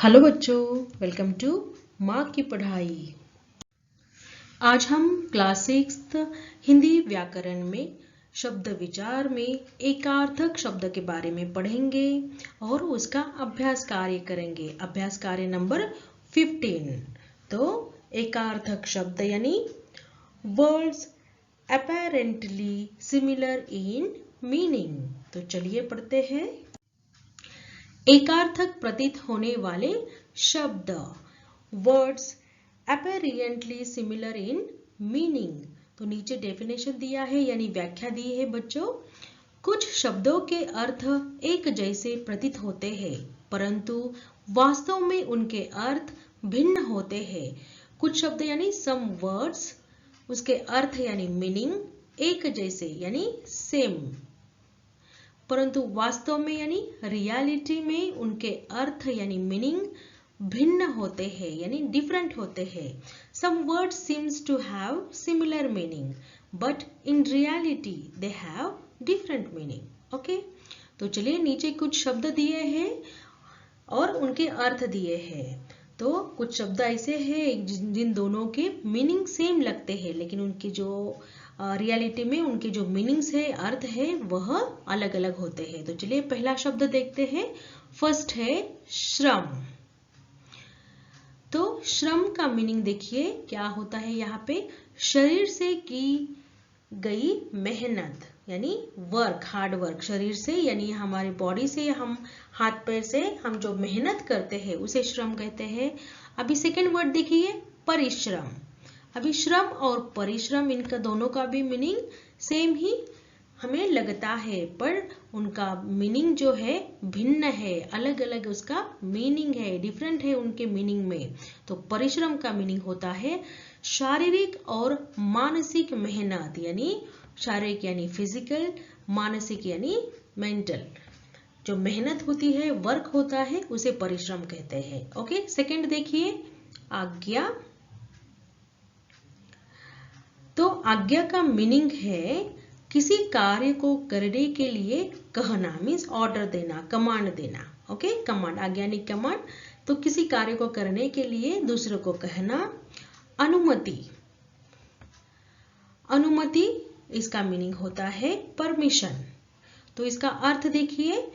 Hello बच्चों, welcome to माँ की पढ़ाई। आज हम क्लास 6 हिंदी व्याकरण में शब्द विचार में एकार्थक शब्द के बारे में पढ़ेंगे और उसका अभ्यास कार्य करेंगे। अभ्यास कार्य नंबर 15। तो एकार्थक शब्द यानी words apparently similar in meaning। तो चलिए पढ़ते हैं। एकार्थक प्रतीत होने वाले शब्द words apparently similar in meaning। तो नीचे डेफिनेशन दिया है यानी व्याख्या दी है बच्चों। कुछ शब्दों के अर्थ एक जैसे प्रतीत होते हैं परंतु वास्तव में उनके अर्थ भिन्न होते हैं। कुछ शब्द यानी सम वर्ड्स, उसके अर्थ यानी मीनिंग एक जैसे यानी सेम, परंतु वास्तव में यानी रियलिटी में उनके अर्थ यानी मीनिंग भिन्न होते हैं यानी डिफरेंट होते हैं। Some words seems to have similar meaning but in reality they have different meaning. Okay, तो चलिए नीचे कुछ शब्द दिए हैं और उनके अर्थ दिए हैं। तो कुछ शब्द ऐसे हैं जिन दोनों के मीनिंग सेम लगते हैं लेकिन उनकी जो रियलिटी में उनके जो मीनिंग्स है, अर्थ है, वह अलग अलग होते हैं। तो चलिए पहला शब्द देखते हैं। फर्स्ट है श्रम। तो श्रम का मीनिंग देखिए क्या होता है यहाँ पे। शरीर से की गई मेहनत यानी वर्क, हार्ड वर्क। शरीर से यानी हमारी बॉडी से, हम हाथ पैर से हम जो मेहनत करते हैं उसे श्रम कहते हैं। अभी सेकेंड वर्ड देखिए परिश्रम। अभी श्रम और परिश्रम, इनका दोनों का भी मीनिंग सेम ही हमें लगता है पर उनका मीनिंग जो है भिन्न है, अलग अलग उसका मीनिंग है, डिफरेंट है उनके मीनिंग में। तो परिश्रम का मीनिंग होता है शारीरिक और मानसिक मेहनत, यानी शारीरिक यानी फिजिकल, मानसिक यानी मेंटल। जो मेहनत होती है, वर्क होता है, उसे परिश्रम कहते हैं। ओके, सेकंड देखिए आज्ञा। तो आज्ञा का मीनिंग है किसी कार्य को करने के लिए कहना, मीन्स ऑर्डर देना, कमांड देना। ओके, कमांड, आज्ञा यानी कमांड। तो किसी कार्य को करने के लिए दूसरे को कहना। अनुमति, अनुमति इसका मीनिंग होता है परमिशन। तो इसका अर्थ देखिए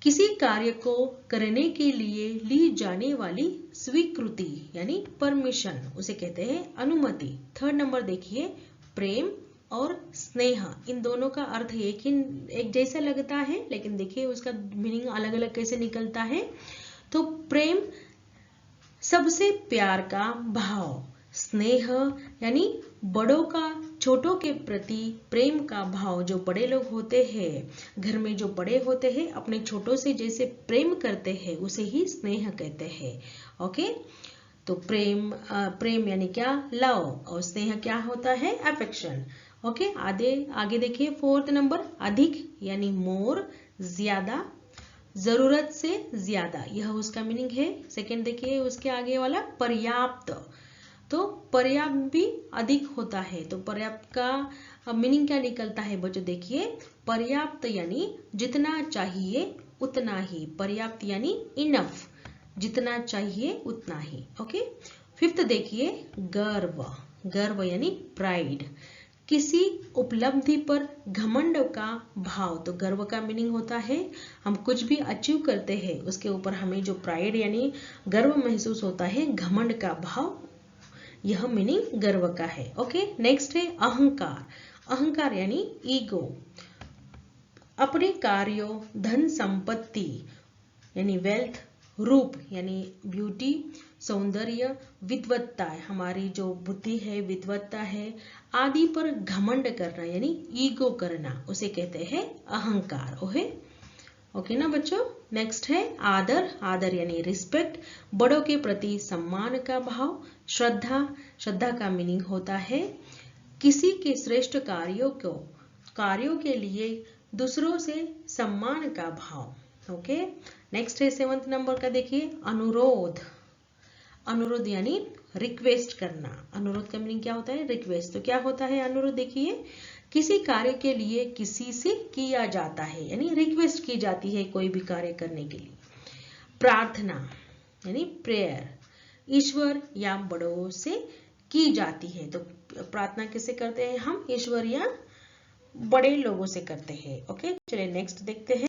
किसी कार्य को करने के लिए ली जाने वाली स्वीकृति यानी परमिशन, उसे कहते हैं अनुमति। थर्ड नंबर देखिए प्रेम और स्नेह। इन दोनों का अर्थ एक जैसा लगता है लेकिन देखिए उसका मीनिंग अलग अलग कैसे निकलता है। तो प्रेम सबसे प्यार का भाव, स्नेह यानी बड़ों का छोटों के प्रति प्रेम का भाव। जो बड़े लोग होते हैं, घर में जो बड़े होते हैं, अपने छोटों से जैसे प्रेम करते हैं उसे ही स्नेह कहते हैं। ओके, तो प्रेम, प्रेम यानी क्या, लव, और स्नेह क्या होता है, अफेक्शन। ओके, आगे देखिए फोर्थ नंबर अधिक यानी मोर, ज्यादा, जरूरत से ज्यादा, यह उसका मीनिंग है। सेकेंड देखिए उसके आगे वाला पर्याप्त। तो पर्याप्त भी अधिक होता है। तो पर्याप्त का मीनिंग क्या निकलता है बच्चों, देखिए पर्याप्त यानी जितना चाहिए उतना ही, पर्याप्त यानी इनफ, जितना चाहिए उतना ही। ओके, फिफ्थ देखिए गर्व। गर्व यानी प्राइड, किसी उपलब्धि पर घमंड का भाव। तो गर्व का मीनिंग होता है हम कुछ भी अचीव करते हैं उसके ऊपर हमें जो प्राइड यानी गर्व महसूस होता है, घमंड का भाव, यह मीनिंग गर्व का है। ओके, नेक्स्ट है अहंकार। अहंकार यानी ईगो, अपने कार्यों, धन संपत्ति यानी वेल्थ, रूप यानी ब्यूटी, सौंदर्य, विद्वत्ता, हमारी जो बुद्धि है, विद्वत्ता है, आदि पर घमंड करना यानी ईगो करना, उसे कहते हैं अहंकार। ओके ना बच्चों। नेक्स्ट है आदर। आदर यानी रिस्पेक्ट, बड़ों के प्रति सम्मान का भाव। श्रद्धा, श्रद्धा का मीनिंग होता है किसी के श्रेष्ठ कार्यों के लिए दूसरों से सम्मान का भाव। ओके, नेक्स्ट है सेवंथ नंबर का देखिए अनुरोध। अनुरोध यानी रिक्वेस्ट करना। अनुरोध का मीनिंग क्या होता है, रिक्वेस्ट। तो क्या होता है अनुरोध, देखिए किसी कार्य के लिए किसी से किया जाता है यानी रिक्वेस्ट की जाती है कोई भी कार्य करने के लिए। प्रार्थना, यानी प्रेयर ईश्वर या बड़ों से की जाती है। तो प्रार्थना किससे करते हैं हम? ईश्वर या बड़े लोगों से करते हैं। ओके, चलिए नेक्स्ट देखते हैं।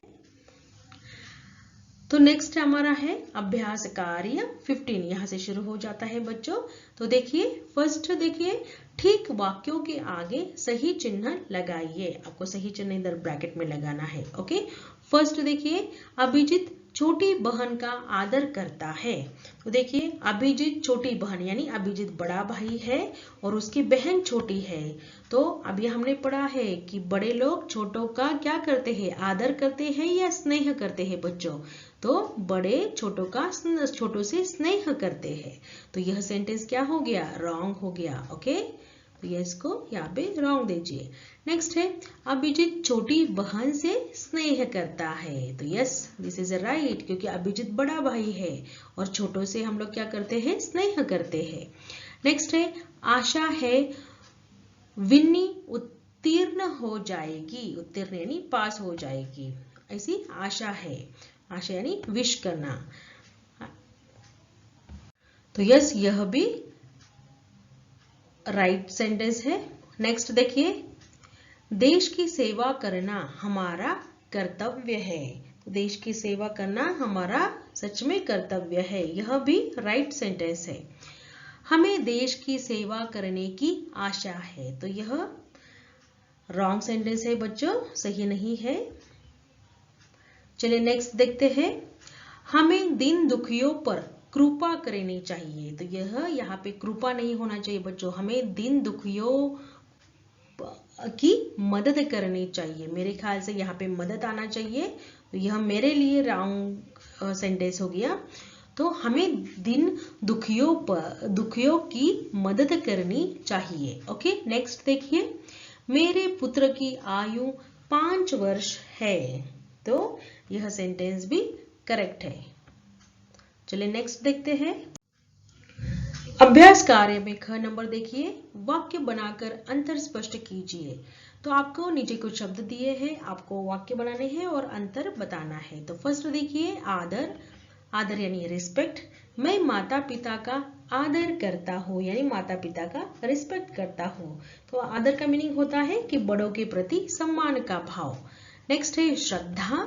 तो नेक्स्ट हमारा है अभ्यास कार्य 15, यहाँ से शुरू हो जाता है बच्चों। तो देखिए फर्स्ट देखिए, ठीक वाक्यों के आगे सही चिन्ह लगाइए। आपको सही चिन्ह इधर ब्रैकेट में लगाना है। ओके, फर्स्ट देखिए, अभिजीत छोटी बहन का आदर करता है। तो देखिए अभिजीत छोटी बहन यानी अभिजीत बड़ा भाई है और उसकी बहन छोटी है। तो अभी हमने पढ़ा है कि बड़े लोग छोटों का क्या करते हैं? आदर करते हैं या स्नेह करते हैं बच्चों? तो बड़े छोटों से स्नेह करते हैं। तो यह सेंटेंस क्या हो गया? रॉन्ग हो गया। ओके, तो ये इसको यहाँ पे रॉन्ग दीजिए। नेक्स्ट है अभिजीत छोटी बहन से स्नेह करता है। तो यस, दिस इज राइट, क्योंकि अभिजीत बड़ा भाई है और छोटों से हम लोग क्या करते हैं? स्नेह करते हैं। नेक्स्ट है आशा है विन्नी उत्तीर्ण हो जाएगी। उत्तीर्ण यानी पास हो जाएगी, ऐसी आशा है। आशा यानी विश करना। तो यस, यह भी राइट सेंटेंस है। नेक्स्ट देखिए, देश की सेवा करना हमारा कर्तव्य है। देश की सेवा करना हमारा सच में कर्तव्य है, यह भी राइट सेंटेंस है। हमें देश की सेवा करने की आशा है। तो यह रॉन्ग सेंटेंस है बच्चों, सही नहीं है। चलिए नेक्स्ट देखते हैं, हमें दिन दुखियों पर कृपा करनी चाहिए। तो यह यहाँ पे कृपा नहीं होना चाहिए बच्चों, हमें दिन दुखियों की मदद करनी चाहिए। मेरे ख्याल से यहाँ पे मदद आना चाहिए, तो यह मेरे लिए रॉन्ग सेंटेंस हो गया। तो हमें दिन दुखियों की मदद करनी चाहिए। ओके, नेक्स्ट देखिए, मेरे पुत्र की आयु 5 वर्ष है। तो यह सेंटेंस भी करेक्ट है। चलिए नेक्स्ट देखते हैं। अभ्यास कार्य में ख नंबर देखिए, वाक्य बनाकर अंतर स्पष्ट कीजिए। तो आपको नीचे कुछ शब्द दिए हैं, आपको वाक्य बनाने हैं और अंतर बताना है। तो फर्स्ट देखिए, आदर, आदर यानी रिस्पेक्ट। मैं माता पिता का आदर करता हूँ, यानी माता पिता का रिस्पेक्ट करता हूँ। तो आदर का मीनिंग होता है कि बड़ों के प्रति सम्मान का भाव। नेक्स्ट है श्रद्धा,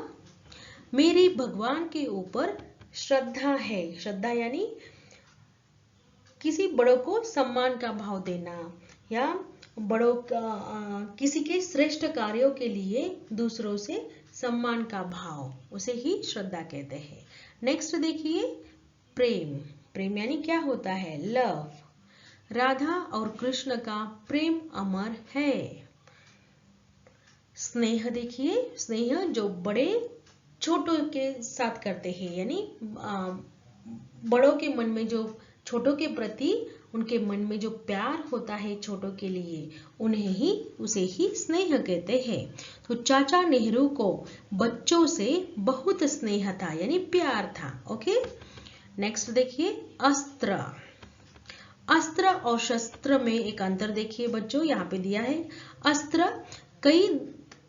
मेरी भगवान के ऊपर श्रद्धा है। श्रद्धा यानी किसी बड़ों को सम्मान का भाव देना या बड़ों का किसी के श्रेष्ठ कार्यों के लिए दूसरों से सम्मान का भाव, उसे ही श्रद्धा कहते हैं। नेक्स्ट देखिए, प्रेम, प्रेम यानी क्या होता है? लव। राधा और कृष्ण का प्रेम अमर है। स्नेह देखिए, स्नेह जो बड़े छोटों के साथ करते हैं, यानी बड़ों के मन में जो छोटों के प्रति उनके मन में जो प्यार होता है छोटों के लिए, उसे ही स्नेह कहते हैं। तो चाचा नेहरू को बच्चों से बहुत स्नेह था, यानी प्यार था। ओके, नेक्स्ट देखिए, अस्त्र, अस्त्र और शस्त्र में एक अंतर देखिए बच्चों, यहाँ पे दिया है अस्त्र। कई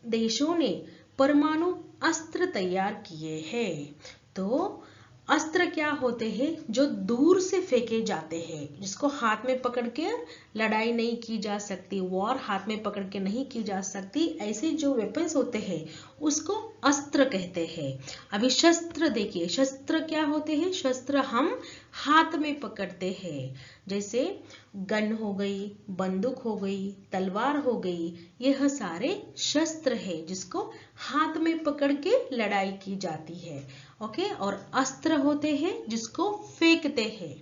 देशों ने परमाणु अस्त्र तैयार किए हैं। तो अस्त्र क्या होते हैं? जो दूर से फेंके जाते हैं, जिसको हाथ में पकड़ के लड़ाई नहीं की जा सकती, वॉर हाथ में पकड़ के नहीं की जा सकती, ऐसे जो वेपन्स होते हैं उसको अस्त्र कहते हैं। अभी शस्त्र देखिए, शस्त्र क्या होते हैं? शस्त्र हम हाथ में पकड़ते हैं, जैसे गन हो गई, बंदूक हो गई, तलवार हो गई, यह सारे शस्त्र है जिसको हाथ में पकड़ के लड़ाई की जाती है। ओके, और अस्त्र होते हैं जिसको फेंकते हैं,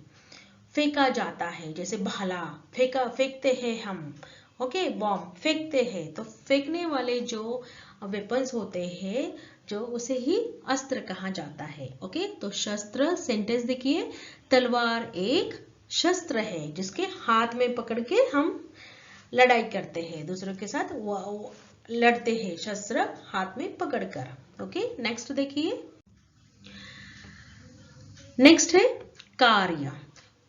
फेंका जाता है, जैसे भाला फेंकते हैं हम। ओके, बॉम्ब फेंकते हैं। तो फेंकने वाले जो वेपन्स होते हैं जो, उसे ही अस्त्र कहा जाता है। ओके, तो शस्त्र सेंटेंस देखिए, तलवार एक शस्त्र है जिसके हाथ में पकड़ के हम लड़ाई करते हैं, दूसरों के साथ लड़ते हैं, शस्त्र हाथ में पकड़कर। ओके, नेक्स्ट देखिए, नेक्स्ट है कार्य,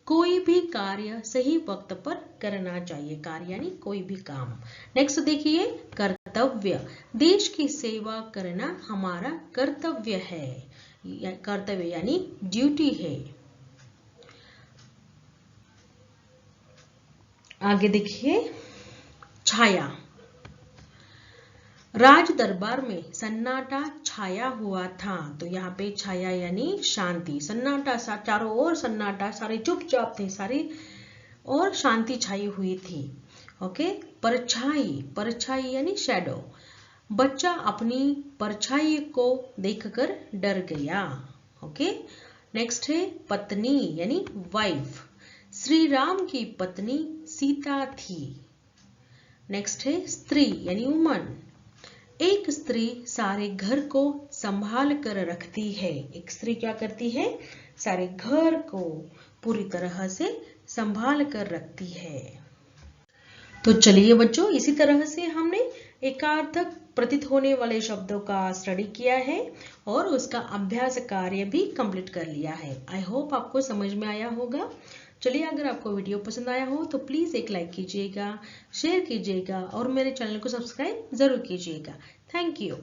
कोई भी कार्य सही वक्त पर करना चाहिए। कार्य यानी कोई भी काम। नेक्स्ट देखिए, कर्तव्य, देश की सेवा करना हमारा कर्तव्य है। कर्तव्य यानी ड्यूटी है। आगे देखिए, छाया। राज दरबार में सन्नाटा छाया हुआ था। तो यहाँ पे छाया यानी शांति, सन्नाटा, चारों ओर सन्नाटा, सारे चुपचाप थे सारे, और शांति छाई हुई थी। ओके, परछाई, परछाई यानी शैडो। बच्चा अपनी परछाई को देखकर डर गया। ओके, नेक्स्ट है पत्नी यानी वाइफ। श्री राम की पत्नी सीता थी। नेक्स्ट है स्त्री यानी वुमन। एक स्त्री सारे घर को संभाल कर रखती है। एक स्त्री क्या करती है? सारे घर को पूरी तरह से संभाल कर रखती है। तो चलिए बच्चों, इसी तरह से हमने एकार्थक प्रतीत होने वाले शब्दों का स्टडी किया है और उसका अभ्यास कार्य भी कंप्लीट कर लिया है। आई होप आपको समझ में आया होगा। चलिए, अगर आपको वीडियो पसंद आया हो तो प्लीज़ एक लाइक कीजिएगा, शेयर कीजिएगा और मेरे चैनल को सब्सक्राइब ज़रूर कीजिएगा। Thank you.